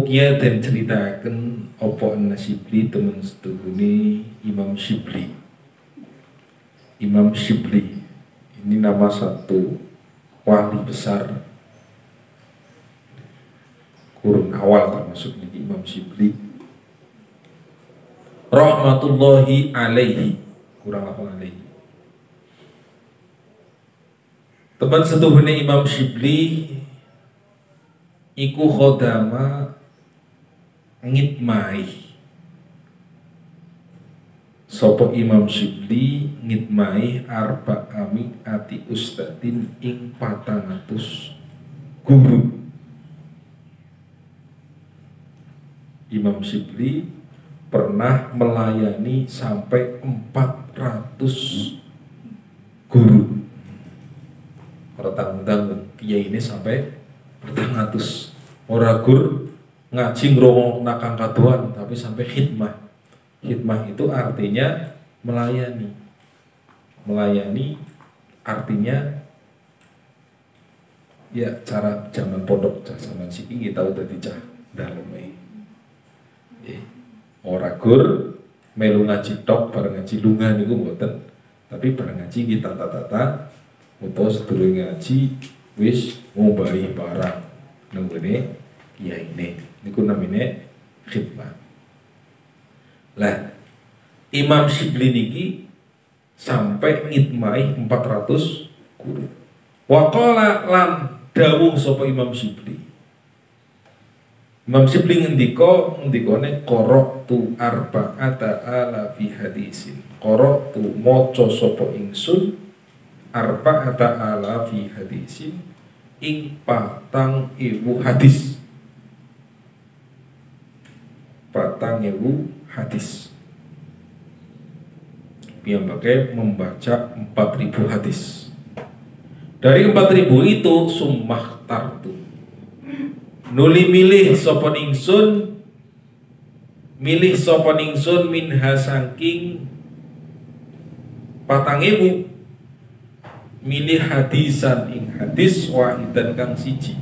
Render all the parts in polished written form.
Ruqyah dan ceritakan opo An-Shibli temen setuhuni Imam Shibli. Imam Shibli ini nama satu wali besar kurun awal termasuk di Imam Shibli. Rahmatullahi alaihi, kurang apa alaihi. Teman setuhune Imam Shibli iku khodama ngitmai. Sopo Imam Shibli ngitmai arba'ami ati ustadin ing 400 guru. Imam Shibli pernah melayani sampai 400 guru. Pertanggung kiai ini sampai 400. Ora gur ngaji ngrungok nakang kaduan, tapi sampai khidmah. Khidmah itu artinya melayani. Melayani artinya ya cara zaman pondok zaman siki kita udah dicah daleme. Ora gur melu ngaji tok bareng ngaji lunga niku mboten, tapi bareng ngaji kita tata utawa sedulur ngaji wis ngombahi barang nenggone kiai ini niku namine khidmah. Lah Imam Shibli niki sampai ngitmai 400 guru. Waqala lan dawuh sapa Imam Shibli. Imam Shibli ngendikane qara'tu arba'ata alafi hadisin. Qara'tu maca sapa ingsun arba'ata alafi hadisin ing 4.000 hadis. 4.000 hadis. Piyambake membaca 4.000 hadis. Dari 4.000 itu summah tartu. Nuli milih sapa ningsun minha saking 4.000 milih hadisan ing hadis wahidan kang siji.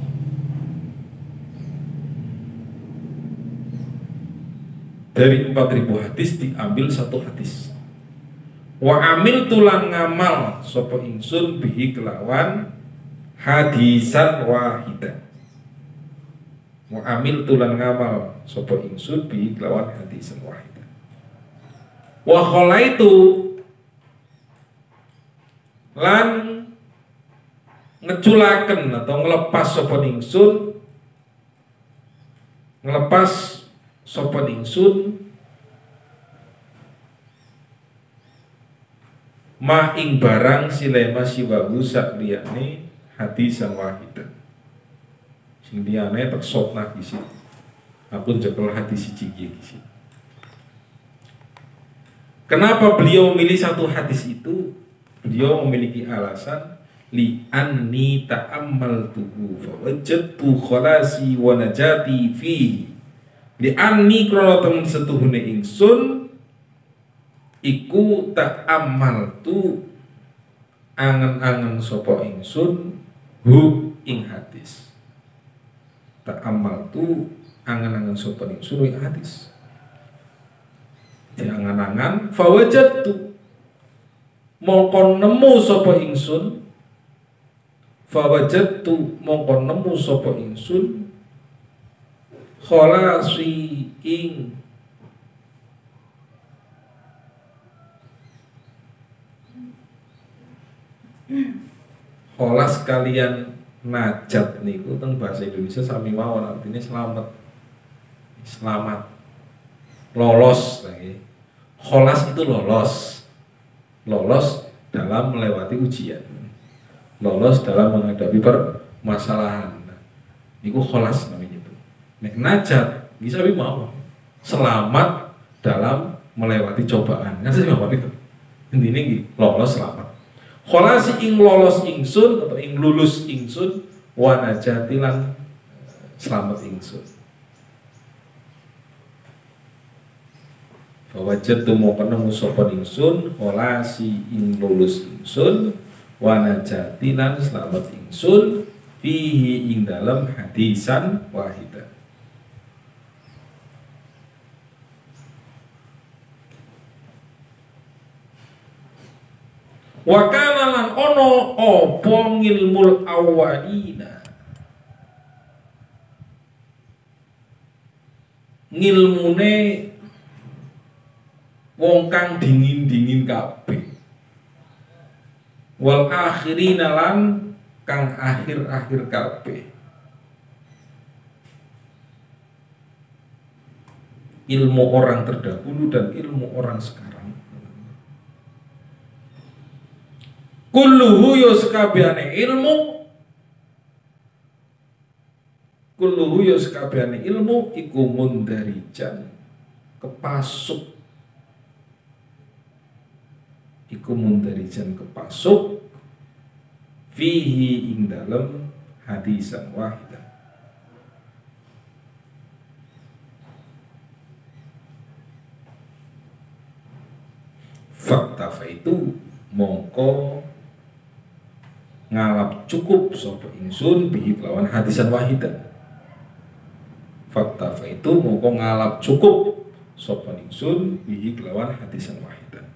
Dari 4.000 hadis diambil satu hadis. Wa amil tulan ngamal sapa ingsun bihi kelawan hadisan wahidan. Wa amil tulan ngamal sapa ingsun bihi kelawan hadisan wahidan. Wa khalaitu lan ngeculaken atau ngelepas sapa ingsun ma ing barang silema siwahu sak liyane hadisan wahidan. Sing liyane tak sotna gisi. Aku njekel hadis siji gisi. Kenapa beliau memilih satu hadis itu? Beliau memiliki alasan li anni ta'ammaltuhu fa wajadtu khalasi wa najati fihi. Li anni krana temen setuhune ingsun iku ta'ammaltu angen-angen sapa ingsun hu ing hadis. Ta'ammaltu angen-angen sapa ingsun ing hadis. Diangan-angan fa wajadtu mongko nemu sapa ingsun fawajadtu mongko nemu sapa ingsun khalasi ing kholas kalian najat niku teng bahasa Indonesia sami mawon artinya selamat lolos lagi. Kholas itu lolos dalam melewati ujian, lolos dalam menghadapi permasalahan. Niku kholas namanya itu. Nek najat bisa mau selamat dalam melewati cobaan. Kan sih apa itu? Intinya gitu, lolos selamat. Kholasi ing lolos ingsun atau ing lulus ingsun wa najati lan selamat ingsun. Wajadtu mau penemu sapa ingsun kholasi ing lulus ingsun wa najati lan selamat ingsun fihi ing dalam hadisan wahidan. Wa kana lan ono apa ngilmul awwalina, ngilmune wong kang dingin-dingin kabeh, wal akhirina lan kang akhir-akhir kabeh. Ilmu orang terdahulu dan ilmu orang sekarang. Kulluhu yo sekabehane ilmu, kulluhu yo sekabehane ilmu iku mundarijan kepasuk, iku mundarijan kepasuk fihi ing dalem hadisan wahidan. Fakta itu mongko ngalap cukup sapa ingsun bihi kelawan hadisan wahidan. Fakta itu mongko ngalap cukup sapa ingsun bihi kelawan hadisan wahidan.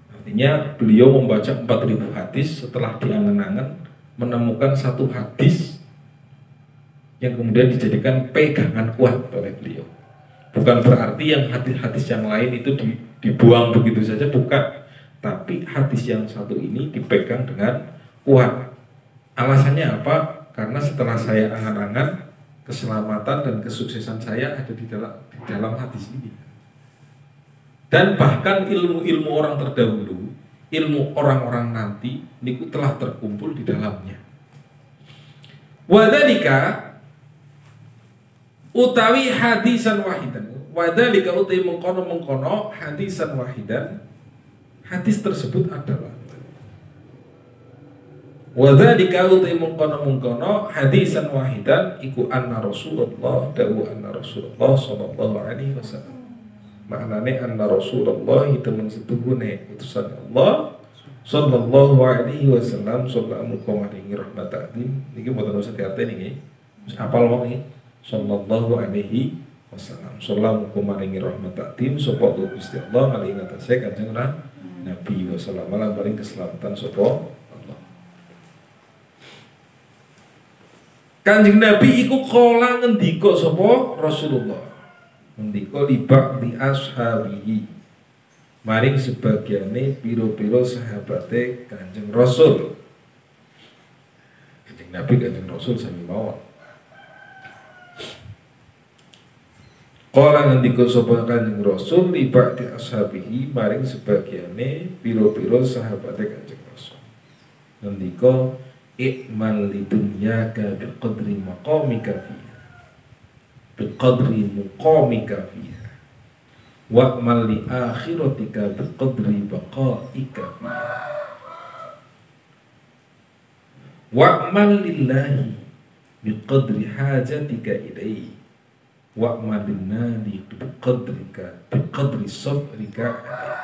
Artinya beliau membaca 4000 hadis, setelah diangen-angen menemukan satu hadis yang kemudian dijadikan pegangan kuat oleh beliau. Bukan berarti yang hadis-hadis yang lain itu dibuang begitu saja, bukan. Tapi hadis yang satu ini dipegang dengan kuat. Alasannya apa? Karena setelah saya angan-angan, keselamatan dan kesuksesan saya ada di dalam hadis ini. Dan bahkan ilmu-ilmu orang terdahulu, ilmu orang-orang nanti, niku telah terkumpul di dalamnya. Wadhalika utawi hadisan wahidan, wadhalika utawi mengkono hadisan wahidan, hadis tersebut adalah wadhalika utawi mengkono hadisan wahidan iku anna Rasulullah dawu anna Rasulullah sallallahu alaihi wasallam. Maknane anna Rasulullah itu mensetuhune utusan Allah sallallahu alaihi wasallam sallallahu alaihi rahmat ta'zim. Niki mboten usah diarteni nggih. Wis apal wong iki sallallahu alaihi wasallam. Sallallahu alaihi rahmat ta'zim sapa Gusti Allah alaihi ngatasi Kanjeng Nabi wasallam lan paring keselamatan sapa Allah. Kanjeng Nabi iku kala ngendika sapa Rasulullah. Ngendika libak di ashabihi maring sebagiane piro-piro sahabate Kanjeng Rasul. Kanjeng Nabi Kanjeng Rasul sami mawon. Kala ngendika sapa Kanjeng Rasul libak di ashabihi maring sebagiane piro-piro sahabate Kanjeng Rasul. Ngendika ikmal lidunyaka biqadri maqamika fiha, biqadri muqamika fiha, wa'mal li akhiratika biqadri baqaika fiha, wa'mal lillahi biqadri hajatika ilaihi, wa'mal linnadi biqadri sabrika alaihi.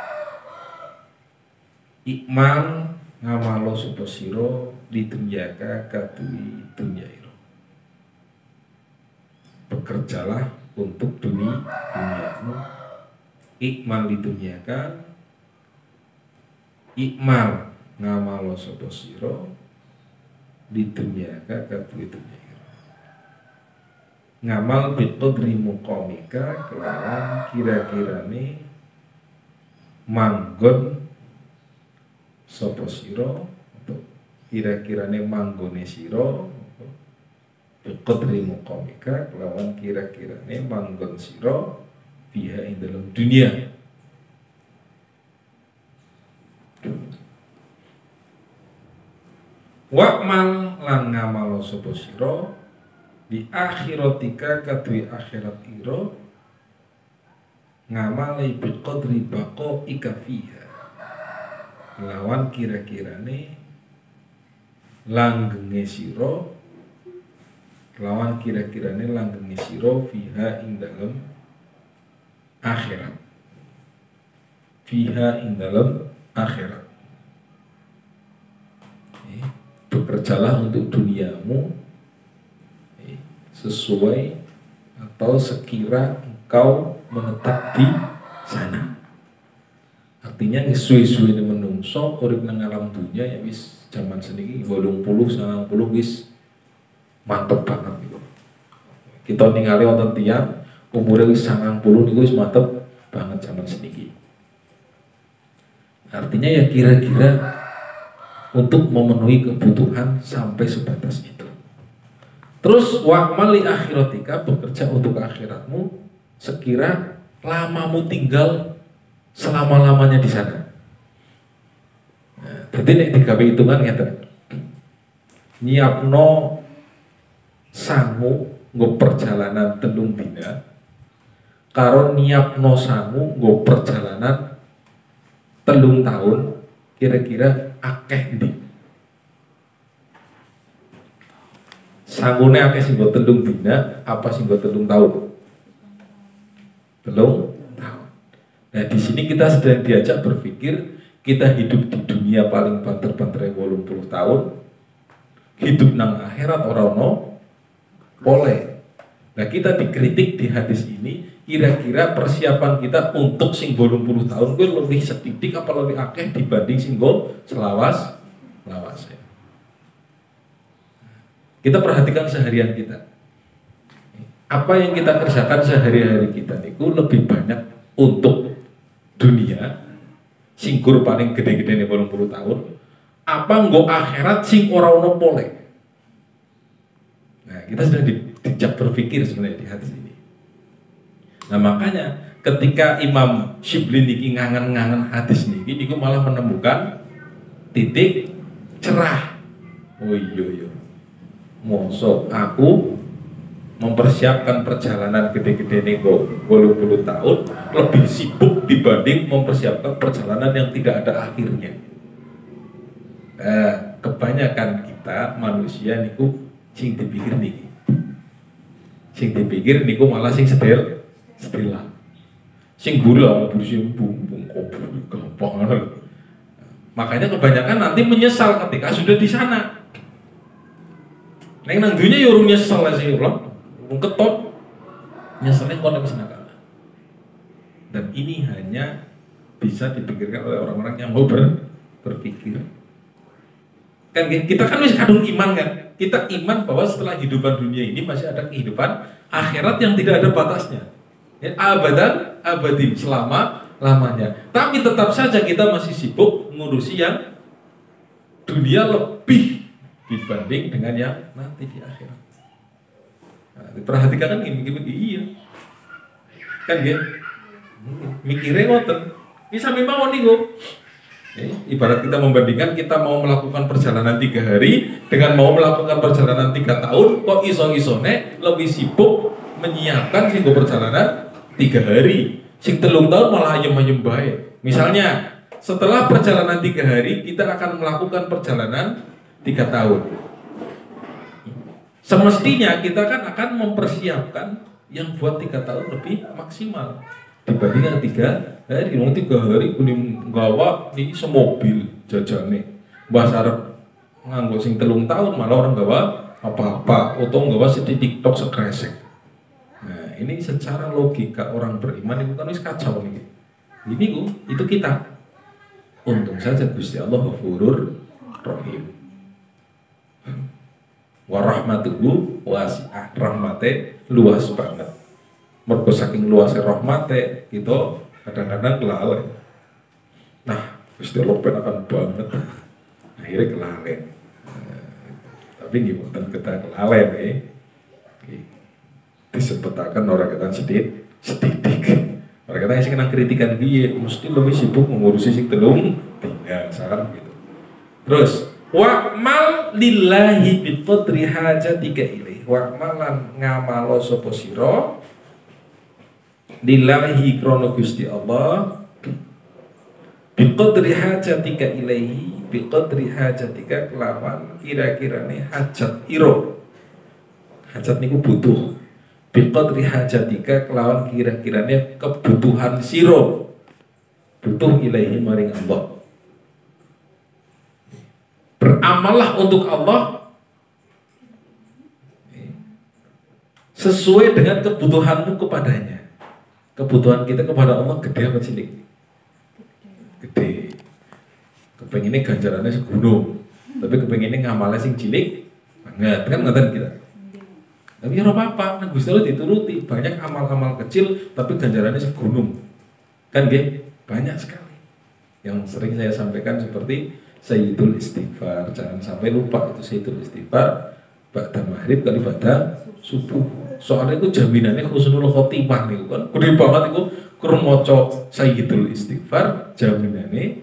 Ikmal ngamalo sapa sira lidunyaka kaduwi dunyaira. Bekerjalah untuk duniamu. Ikmal lidunyaka, ikmal ngamalo sapa sira lidunyaka kaduwi dunyaira. Ngamal biqadri muqamika kelawan kira-kirane manggon sapa sira, kira-kirane manggone sira biqadri muqamika kelawan kira-kirane manggon sira fiha ing dalam dunia. Wa'mal lan ngamal sapa sira di akhiratika kadwi akhirat ira ngamali biqadri baqaika fiha lawan kira-kirane langgenge sira, lawan kira-kirane langgenge sira fiha ing dalem akhirat, fiha ing dalem akhirat. Bekerjalah untuk duniamu sesuai atau sekira engkau menetap di sana. Artinya suwe-suwe menunggu menungso urip nang alam dunya ya wis zaman seniki 80 90 wis mantep banget gitu. Kita ningali wonten tiyang umure wis 90 niku wis mantep banget zaman seniki. Artinya ya kira-kira untuk memenuhi kebutuhan sampai sebatas itu. Terus wa'mal li akhiratika, bekerja untuk akhiratmu sekira lamamu tinggal selama-lamanya di sana. Nah, jadi nek digawe hitungan ngeten. Nyiapno sangu nggo perjalanan 3 dina karo nyiapno sangu nggo perjalanan 3 tahun, kira-kira akeh ndi? Sangune akeh sing nggo 3 dina apa sing nggo 3 tahun? 3 tahun. Nah, di sini kita sedang diajak berpikir, kita hidup di dunia paling banter-banter 80 tahun, hidup nang akhirat ora ono boleh. Nah, kita dikritik di hadis ini, kira-kira persiapan kita untuk sing 80 tahun gue lebih setitik apa lebih akeh dibanding sing selawas. Kita perhatikan seharian kita. Apa yang kita kerjakan sehari-hari kita niku lebih banyak untuk dunia, singkur paling gede-gede nih 80 tahun, apa nggo akhirat sing ora ono pole. Nah, kita sudah dijak berpikir sebenarnya di hadis ini. Nah, makanya ketika Imam Syibli niki ngangen-ngangen hadis niki niku malah menemukan titik cerah. Oh iya. Mosok aku mempersiapkan perjalanan gede-gede nego 80 tahun lebih sibuk dibanding mempersiapkan perjalanan yang tidak ada akhirnya. Kebanyakan kita manusia niku sing dipikir niki. Sing dipikir niku malah sing sedelah. Sing buru sing bumbung gampang. Makanya kebanyakan nanti menyesal ketika sudah di sana. Nang dunya yo urung nyesel sih ulang, ketot nyeselnya kono wis nakal. Dan ini hanya bisa dipikirkan oleh orang-orang yang mau berpikir. Kan kita kan wis kadung iman kan? Kita iman bahwa setelah kehidupan dunia ini masih ada kehidupan akhirat yang tidak ada batasnya. Ya, abadan abadim, selama-lamanya. Tapi tetap saja kita masih sibuk ngurusi yang dunia lebih dibanding dengan yang nanti di akhirat. Nah, diperhatikan kan gini, iya. Kan ya? Mikirnya ngoten. Bisa memang niku. Ibarat kita membandingkan kita mau melakukan perjalanan 3 hari dengan mau melakukan perjalanan 3 tahun, kok iso-isone lebih sibuk menyiapkan sing perjalanan 3 hari. Sing 3 tahun malah ayem-ayem bae. Misalnya, setelah perjalanan 3 hari kita akan melakukan perjalanan 3 tahun. Semestinya kita kan akan mempersiapkan yang buat 3 tahun lebih maksimal dibandingkan 3 hari. 3 hari kuning gawa nih semobil jajane. Mbah arep nganggo sing 3 tahun malah orang gawa apa-apa, atau gawa setitik TikTok sekresek. Nah, ini secara logika orang beriman itu kan wis kacau nih. Ini itu kita. Untung saja Gusti Allah Ghafurur Rahim. Warahmatuhu wasi'ah, rahmate luas banget. Mergo saking luasnya rahmate kita kadang-kadang kelalaian. Nah, Gusti Allah penakan banget. Akhirnya kelalaian. Tapi gimana kita kelalaian disebutakan orang kata sedidik. Orang kata sing kena kritikan piye mesti lebih sibuk mengurusi sing telung tinggal saran gitu. Terus wa'mal lillahi biqadri hajatika ilaih. Wa'malan ngamalo sapa sira lillahi krana Gusti Allah biqadri hajatika ilaihi, biqadri hajatika kelawan kira-kirane hajat ira. Hajat niku butuh. Biqadri hajatika kelawan kira-kirane kebutuhan sira. Butuh ilaihi maring Allah. Beramallah untuk Allah sesuai dengan kebutuhanmu kepadanya. Kebutuhan kita kepada Allah gede apa cilik? Gede. Kepengennya ganjarannya segunung, tapi kepengennya ngamalnya sing cilik banget, kan ngoten kita. Tapi ya apa-apa, nah Gusti Allah dituruti, banyak amal-amal kecil tapi ganjarannya segunung. Kan nggih? Banyak sekali. Yang sering saya sampaikan seperti Sayyidul Istighfar, jangan sampai lupa itu Sayyidul Istighfar ba'da maghrib kali ba'da subuh. Soalnya itu jaminannya husnul khotimah nih kan. Gede banget itu kurang maca Sayyidul Istighfar jaminannya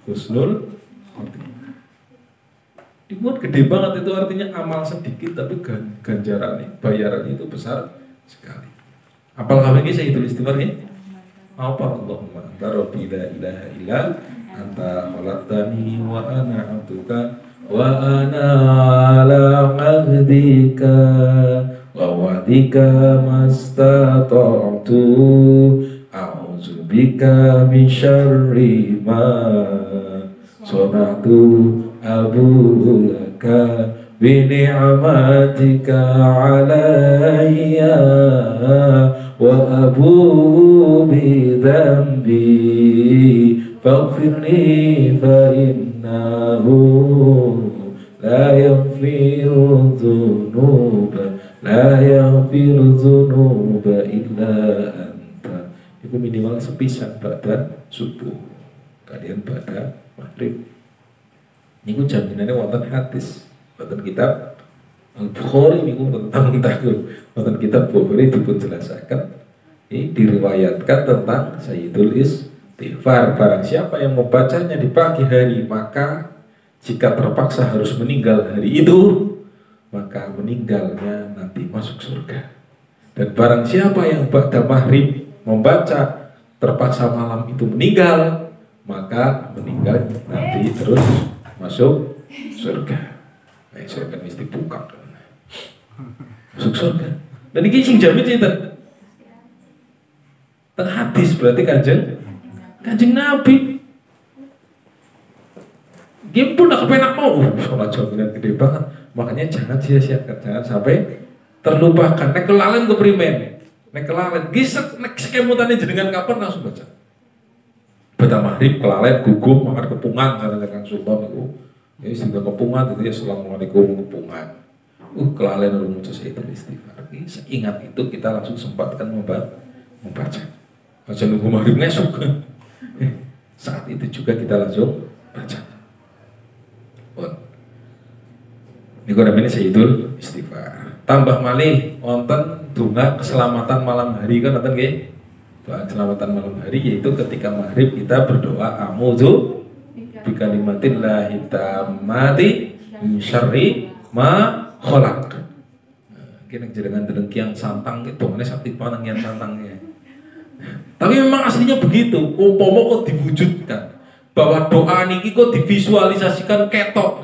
husnul khotimah. Dibuat gede banget itu artinya amal sedikit tapi ganjarannya, bayarannya itu besar sekali. Apal kami ini Sayyidul Istighfar nih? Apa Allahumma anta rabbi la ilaha illa anta khalaqtani wa ana 'abduka wa ana 'ala 'ahdika wa wa'dika mastata'tu a'udzu bika min syarri ma sana'tu abu'u laka bi ni'matika 'alayya wa abu bi dhanbi faghfirli fa innahu la yaghfiru dzunuba illa anta. Itu minimal sepisan pada subuh kalian pada maghrib. Niku jaminannya wonten hadis, wonten kitab Al-Bukhari niku tentang wonten kitab Bukhari dipun jelasaken diriwayatkan tentang Sayyidul Istighfar. Barang siapa yang membacanya di pagi hari, maka jika terpaksa harus meninggal hari itu, maka meninggalnya nanti masuk surga. Dan barang siapa yang ba'da maghrib membaca terpaksa malam itu meninggal, maka meninggal nanti terus masuk surga. Nah, surga mesti buka. Masuk surga. Dan ini sing jamin cinta. Teng hadis berarti kanjeng Nabi. Dia pun udah kepenak mau. Sholat jaminan gede banget. Makanya jangan sia-siakan, jangan sampai terlupakan. Nek kelalen keprimen. Nek kelalen gisek nek sekemutane jenengan kapan langsung baca. Ba'da maghrib kelalen gugup makan kepungan karena dengan sultan itu. Ya sudah kepungan itu ya assalamualaikum kepungan. Kelalen lalu muncul Sayyidul Istighfar. Seingat itu kita langsung sempatkan membaca. Baca nunggu maghrib ngesuk. Saat itu juga kita langsung baca. Ini namanya Sayyidul Istighfar. Tambah malih wonten donga keselamatan malam hari kan wonten nggih? Doa keselamatan malam hari yaitu ketika maghrib kita berdoa a'udzu bikalimatillah tammati min syarri ma khalaq. Kene jenengan deleng santang itu dongane sakti panang yang santangnya. Tapi memang aslinya begitu. Umpama kok diwujudkan bahwa doa niki kok divisualisasikan ketok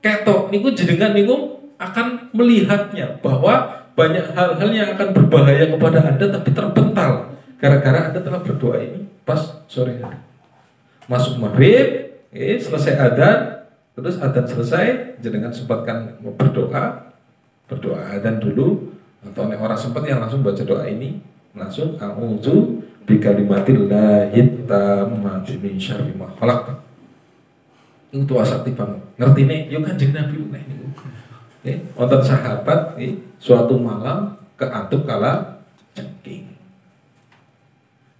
ketok niku jenengan niku akan melihatnya bahwa banyak hal-hal yang akan berbahaya kepada Anda tapi terpental gara-gara Anda telah berdoa ini pas sore hari. Masuk maghrib, selesai adzan, terus adzan selesai, jenengan sempatkan berdoa adzan dulu atau nek orang sempat yang langsung baca doa ini langsung a'udzu bikalimatillahit tammati min syarri ma khalaq. Itu tua sakti banget. Ngerti nih, yuk kanjeng Nabi nih. Wonten sahabat suatu malam keantuk kala cengking.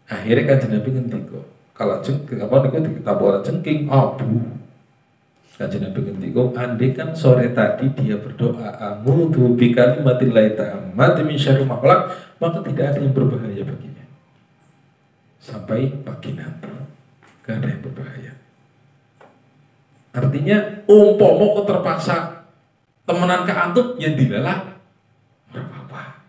Akhirnya kanjeng Nabi ngendika, kala cengking apa niku ditabur cengking abu. Kanjeng Nabi ngendika, andai kan sore tadi dia berdoa a'udzu bikalimatillahit tammati min syarri ma khalaq, maka tidak ada yang berbahaya baginya. Sampai pagi nanti, gak ada yang berbahaya. Artinya umpama kok terpaksa temenan keantuk ya dilalah ora apa-apa.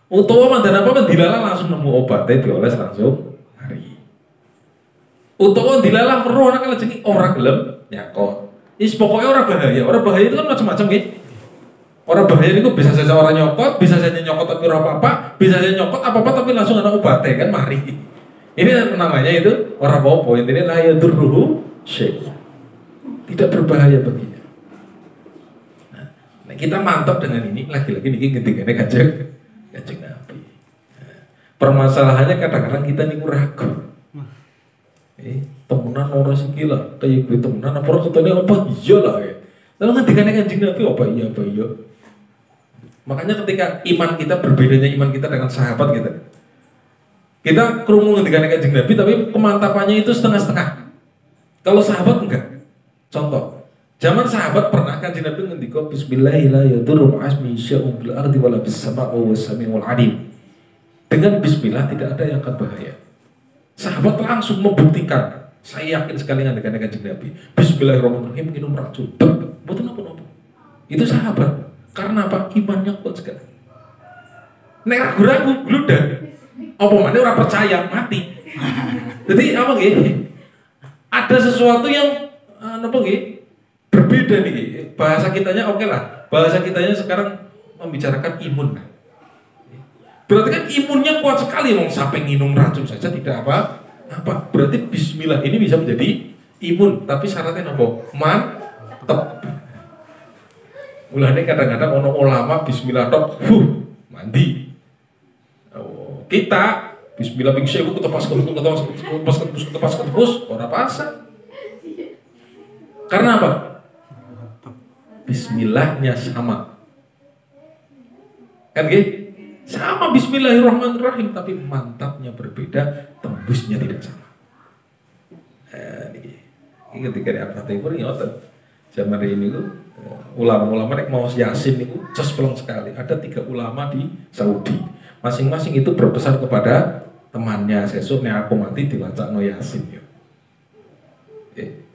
Utawa mandan apa dilalah langsung nemu obatnya dioles langsung hari. Utawa dilalah perlu ana kalajeng ora gelem nyakot. Is pokoknya ora bahaya itu kan macam-macam nggih. Ora bahaya niku bisa saja orang nyokot, bisa saja nyokot tapi ora apa-apa, bisa saja nyokot apa-apa tapi langsung ana obatnya kan mari. Ini namanya itu ora apa-apa, intinya la yadurruhu syai'. Tidak berbahaya baginya. Nah, kita mantap dengan ini lagi-lagi niki ngendikane kanjeng Nabi. Nah, permasalahannya kadang-kadang kita niku ragu. temenan ora sikila, kayak gue temenan apa ora ketone apa iya lah ya. Lalu ngendikane Kanjeng Nabi apa iya. Makanya ketika iman kita berbedanya iman kita dengan sahabat kita krungu ngendikane Kanjeng Nabi tapi kemantapannya itu setengah-setengah. Kalau sahabat enggak. Contoh, zaman sahabat pernah Kanjeng Nabi ngendika bismillahirrahmanirrahim asmi sya'un bil ardi wala bis sama'i was samiul alim. Dengan bismillah tidak ada yang akan bahaya. Sahabat langsung membuktikan. Saya yakin sekali dengan Kanjeng Nabi. Bismillahirrahmanirrahim minum racun. Betul apa? Itu sahabat. Karena apa? Imannya kuat sekali. Nek ragu-ragu bludak. Apa mana orang percaya mati. Jadi apa gitu? Ada sesuatu yang apa gitu? Berbeda nih. Bahasa kitanya oke lah. Bahasa kitanya sekarang membicarakan imun. Berarti kan imunnya kuat sekali, mau sampai minum racun saja tidak apa. Berarti bismillah ini bisa menjadi imun, tapi syaratnya apa? Mantep. Mulanya kadang-kadang ono ulama bismillah tok, mandi. Kita bismillah ping sewu ketepas ora pasang. Karena apa? Bismillahnya sama. Kan gitu? Sama bismillahirrahmanirrahim tapi mantapnya berbeda, tembusnya tidak sama. Ini ketika di Al-Fatihah ini zaman ini tuh ulama-ulama nek mau Yasin itu cesplong sekali. Ada 3 ulama di Saudi. Masing-masing itu berpesan kepada temannya, sesuk nek aku mati diwacakno Yasin yo.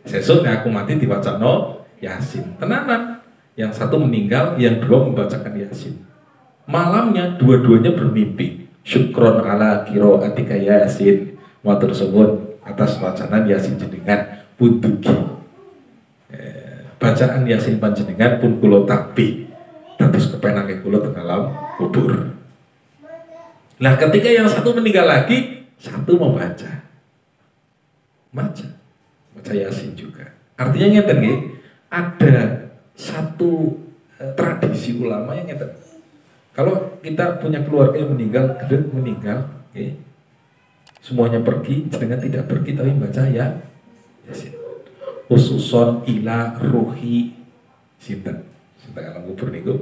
Sesuk nek aku mati diwacakno Yasin. Tenanan. Yang satu meninggal, yang 2 membacakan Yasin. Malamnya dua-duanya bermimpi. Syukron ala qiraatika Yasin. Matur suwun atas wacanan Yasin jenengan pundugi. Bacaan Yasin panjenengan pun kula takbi. Dados kepenake kula teng alam kubur. Nah, ketika yang satu meninggal lagi, satu membaca. Baca Yasin juga. Artinya ngeten nggih, ada satu tradisi ulama yang ngeten. Kalau kita punya keluarga yang meninggal, okay, semuanya pergi, dengan tidak pergi tapi baca Yasin. Khususon ila ruhi sinten alam kubur niku.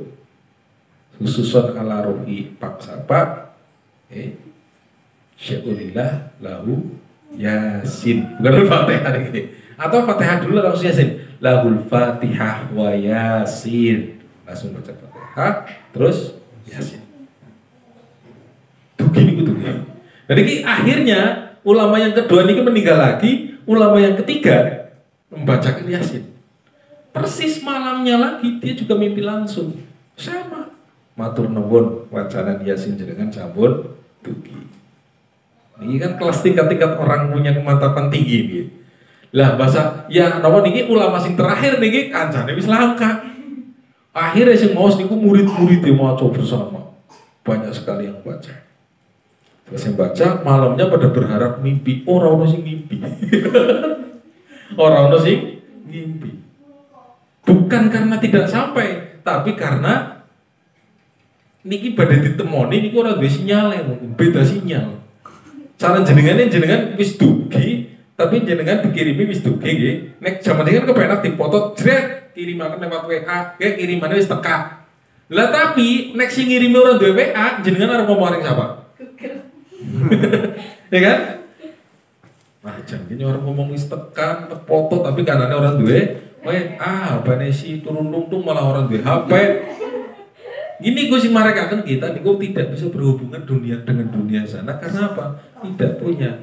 Khususon ala ruhi pak sapa, sya'ulillah lahu Yasin. Bukan Al-Fatihah ini. Atau Fatihah dulu langsung Yasin. Lahul Fatihah wa Yasin. Langsung baca Fatihah, terus Yasin. Begini gitu ya. Jadi akhirnya ulama yang kedua ini meninggal lagi, ulama yang ketiga membacakan Yasin. Persis malamnya lagi dia juga mimpi langsung sama. Matur nuwun wacanan Yasin jenengan sampun dugi. Ini kan kelas tingkat-tingkat orang punya kemantapan tinggi gitu. Lah bahasa ya nawa niki ulama sing terakhir niki kancane wis langka. Akhirnya sing maos niku murid-murid yang mau coba bersama. Banyak sekali yang baca. Terus yang baca malamnya pada berharap mimpi. Orang sing mimpi. Orang sing mimpi. Bukan karena tidak sampai, tapi karena niki pada ditemoni niku ora duwe sinyal mungkin beda sinyal. Cara jenengan wis dugi, tapi jenengan dikirimi wis dugi nggih. Nek jaman iki kan kepenak dipoto jret kiriman lewat WA, kayak kirimannya wis teka. Lah tapi nek sing ngirimi ora duwe WA, jenengan arep ngomong ring sapa? Ya kan? Nah, jangan orang ngomong wis tekan, foto tapi kanane orang duwe WA, bane si turun lungtung malah orang duwe HP. Gini gue sih marekaken kita niku tidak bisa berhubungan dunia dengan dunia sana karena apa? Tidak punya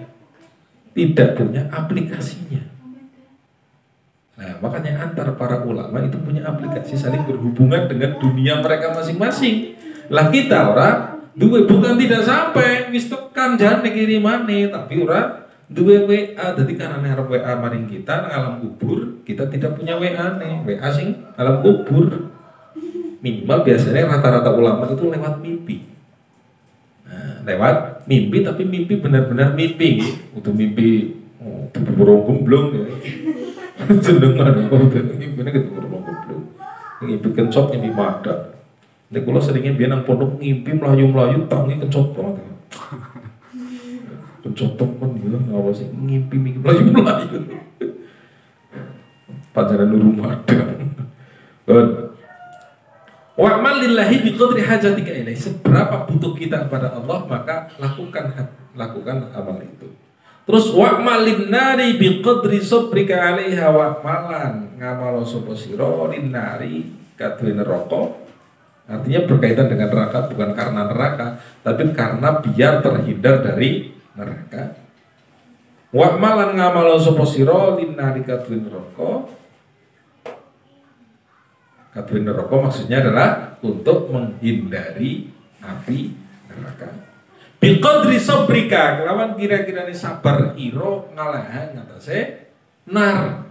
aplikasinya. Nah, makanya antar para ulama itu punya aplikasi saling berhubungan dengan dunia mereka masing-masing. Lah kita ora duwe bukan tidak sampai wis tekan jan dikirimane tapi ora duwe WA. Dadi kanane arep WA maring kita nang alam kubur, kita tidak punya WA nih. WA sing alam kubur. Minimal biasanya rata-rata ulama itu lewat mimpi. Nah, lewat mimpi tapi mimpi benar-benar mimpi. Untuk mimpi burung gumblong ya. Jenengan kok ngene gitu burung gumblong. Ngimpi kencok ngimpi madak. Nek kula seringnya biyen nang pondok ngimpi mlayu-mlayu tangi kencok banget. Pencotok kan gitu, ngapa sih ngimpi melayu. Pacaran rumah ada. Wa'mal lillahi biqadri hajatika ilaih. Seberapa butuh kita kepada Allah, maka lakukan amal itu. Terus wa'mal linnari biqadri sabrika 'alaiha wa'malan ngamalo sapa sira linnari kadhe neraka. Artinya berkaitan dengan neraka, bukan karena neraka, tapi karena biar terhindar dari neraka. Wa'malan ngamalo sapa sira linnari kadhe neraka. Kadhe neraka maksudnya adalah untuk menghindari api neraka. Biqadri sabrika, kelawan kira-kira sabar iro ngalahan ngatasé nar.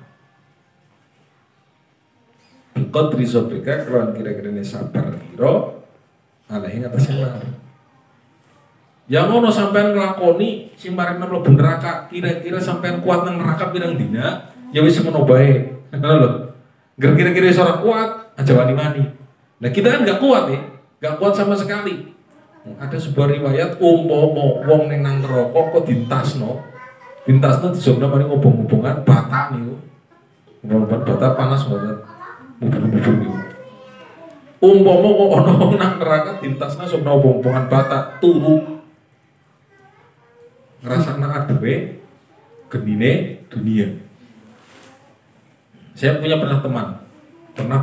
Biqadri sabrika, kelawan kira-kira sabar iro ngalahan ngatasé nar. Yang ngono sampean nglakoni sing maring mlebu neraka, kira-kira sampean kuat nang neraka pirang dina, ya wis ngono bae. Ngono lho. Kira-kira ora kuat aja wani-wani. Nah kita kan nggak kuat nih, nggak kuat sama sekali. Ada sebuah riwayat umpama wong ning nang neraka kok dintasno dijobna paling ngobong-ngobongan bata niku. Ngobong bata panas banget. Mubur-mubur niku. Umpama kok ana wong nang neraka dintasna sok ngobong-ngobongan bata turu. Ngrasakna adewe genine dunia. Saya pernah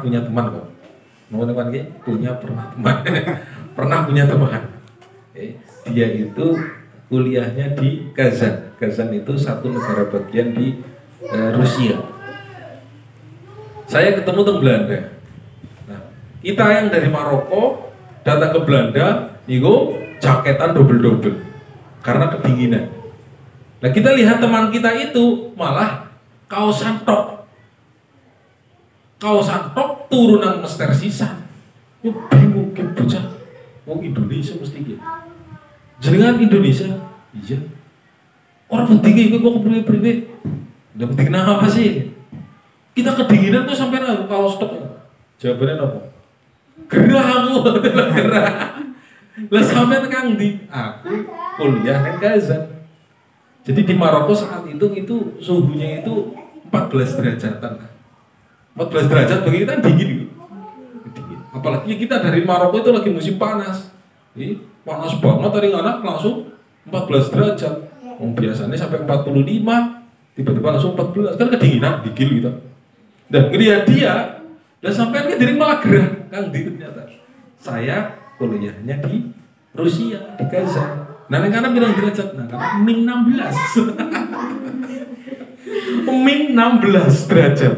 punya teman kok. Mau teman gitu? Pernah punya teman. Dia itu kuliahnya di Kazan. Kazan itu satu negara bagian di Rusia. Saya ketemu di Belanda. Nah, kita yang dari Maroko datang ke Belanda, itu jaketan double karena kedinginan. Nah kita lihat teman kita itu malah kaosan tok turun nang mester sisan. Yo bingung ke bocah. Wong Indonesia mesti gitu. Jenengan Indonesia? Iya. Orang penting iki kok kepriwe-priwe. Ndak penting apa sih? Kita kedinginan tuh sampai nang kaos tok. Jawabannya apa? Gerah. Lah sampean kang ndi? Aku kuliah nang Kazan. Jadi di Maroko saat itu suhunya itu 14 derajatan. 14 derajat bagi kita dingin. Apalagi kita dari Maroko itu lagi musim panas. Panas banget tadi anak langsung 14 derajat. Biasanya sampai 45, tiba-tiba langsung 14. Kan kedinginan dikil gitu. Dan dia dan sampai ke diri malah gerah kan ternyata. Saya kuliahnya di Rusia, di Kazan. Nah, karena bilang derajat, nah karena min 16. min 16 derajat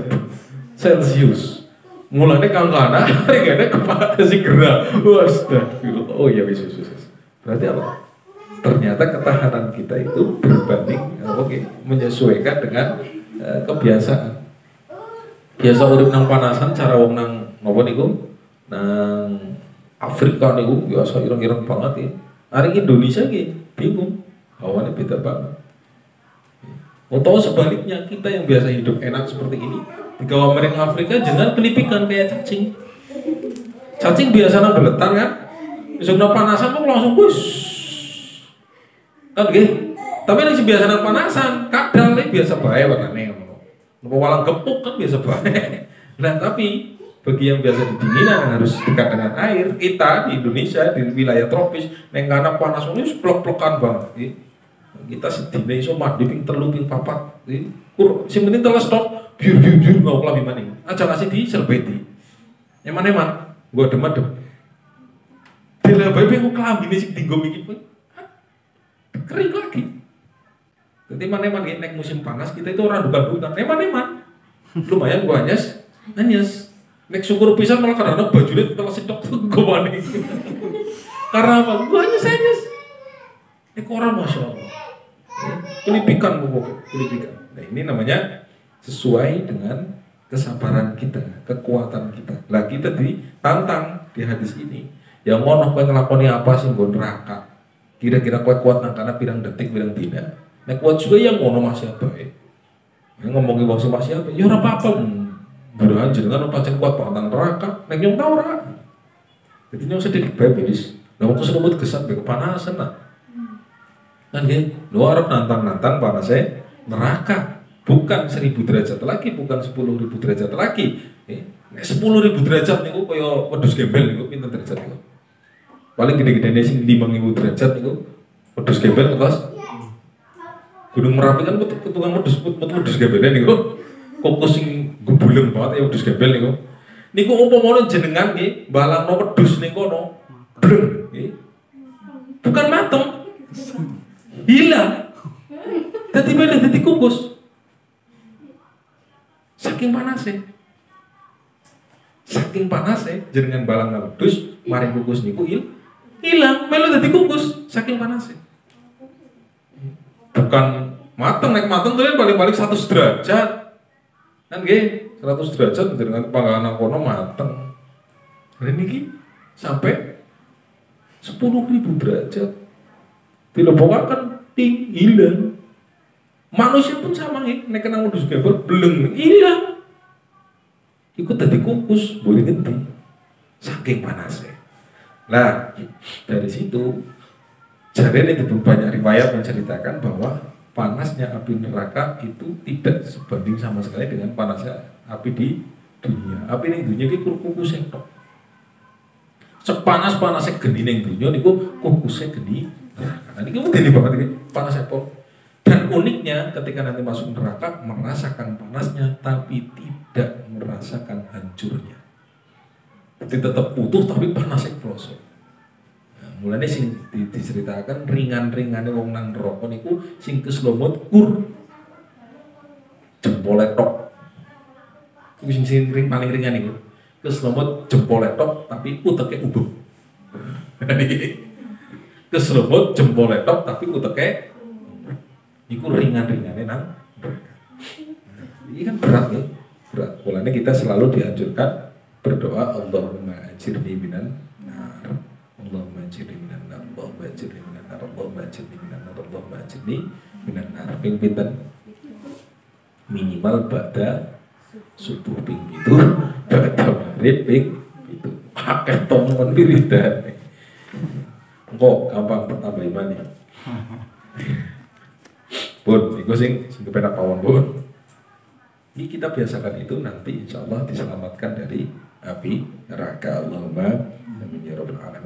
Celcius. Mulanya kangkana, regane kepada si gerah. Astagfirullah. Oh iya wis. Berarti apa? Ternyata ketahanan kita itu berbanding menyesuaikan dengan kebiasaan. Biasa urip nang panasan, cara wong nang napa niku? Nang Afrika niku biasa ireng-ireng banget ya. Hari Indonesia iki bingung. Hawane beda banget. Atau sebaliknya kita yang biasa hidup enak seperti ini, di kawasan mereka Afrika jangan kelipikan kayak cacing. Cacing biasanya beletar kan, misalnya panasan kok langsung bus, kan gitu. Tapi ini biasanya panasan, kadal ini biasa bahaya warnanya. Nopo walang gepuk kan biasa bahaya. Nah tapi bagi yang biasa di dinginan yang harus dekat dengan air, kita di Indonesia di wilayah tropis, neng kana panas ini plek-plekan banget. Gitu. Kita sedine iso mandi ping 3 ping 4. Sing penting teles tok biur ngau klambi maning. Aja ngasih di serbeti. Eman-eman gua adem-adem. Dilabahi ping klambine sing dinggo iki kering lagi. Jadi eman-eman nek musim panas kita itu orang dukan-dukan. Eman-eman. Lumayan gua anyes. Nek syukur pisan malah karena bajune teles tok gua maning. Karena apa? Gua anyes. Nek ora masyaallah. Kelipikan. Nah ini namanya sesuai dengan kesabaran kita, kekuatan kita. Lah kita ditantang di hadis ini. Yang ngono kowe nglakoni apa sih nggon neraka? Kira-kira kowe kuat nang kana pirang detik pirang dina. Nek kuat juga yang ngono masih apa ngomongin wong masih apa? Ya ora apa-apa. Mudah-mudahan jenengan pancen kuat pantang neraka. Nek nyong ta ora. Jadi nyong sedikit bae wis. Lah wong kesemut kesan kepanasan lah. Kan nggih, lho arep nantang-nantang panase neraka. Bukan 1000 derajat lagi, bukan 10.000 derajat lagi. Nek 10.000 derajat niku kaya wedhus gembel niku pinten derajat niku? Paling gede-gedene sing 5.000 derajat niku wedhus gembel ngertos. Gunung Merapi kan tukang wedhus gembel niku. Kokus sing gembuleng banget ya wedhus gembel niku. Niku umpama jenengan nggih balangno wedhus ning kono, bleng nggih. Bukan mateng. Hilang. Dadi meleh dadi kukus. Saking panasnya. Saking panasnya jenengan balang wedhus, mari kukus niku hilang, melu dadi kukus saking panasnya. Bukan mateng, nek mateng tuh paling-paling 100 derajat. Kan nggih, 100 derajat jenengan panggalan kono mateng. Hari niki sampai 10.000 derajat. Dilebokaken ting hilang. Manusia pun sama nih, nek kena wedhus gembel beleng hilang. Ikut tadi kukus, boleh ganti. Saking panasnya. Nah, dari situ jarene itu banyak riwayat menceritakan bahwa panasnya api neraka itu tidak sebanding sama sekali dengan panasnya api di dunia. Api ning dunia iki kukus tok. Sepanas-panasnya geni ning dunia niku kukusnya geni neraka. Nah niki medeni banget iki, panas tok. Dan uniknya ketika nanti masuk neraka merasakan panasnya tapi tidak merasakan hancurnya. Jadi tetap utuh tapi panasnya krasa. Nah, mulane sing diceritakan ringan-ringane wong nang neraka niku sing keslomot kur jempole tok. Iku sing paling ringan niku. Keslomot jempole tok tapi uteke ubuk. Keslomot jempole tok tapi uteke iku ringan-ringannya nang ini kan berat ya, berat. Mulanya kita selalu dianjurkan berdoa Allahumma ajirni minan nar, Allahumma ajirni minan nar, Allahumma ajirni minan nar, Allahumma ajirni minan nar, Allahumma ajirni minan nar. Ping pinten minimal pada subuh ping itu, pada maghrib ping itu. Pakai tombol wiridan. Engko gampang bertambah iman ya. Bun, itu sing kepenak pawon bun. Ini kita biasakan itu nanti insya Allah diselamatkan dari api neraka. Allahumma amin ya rabbal alamin.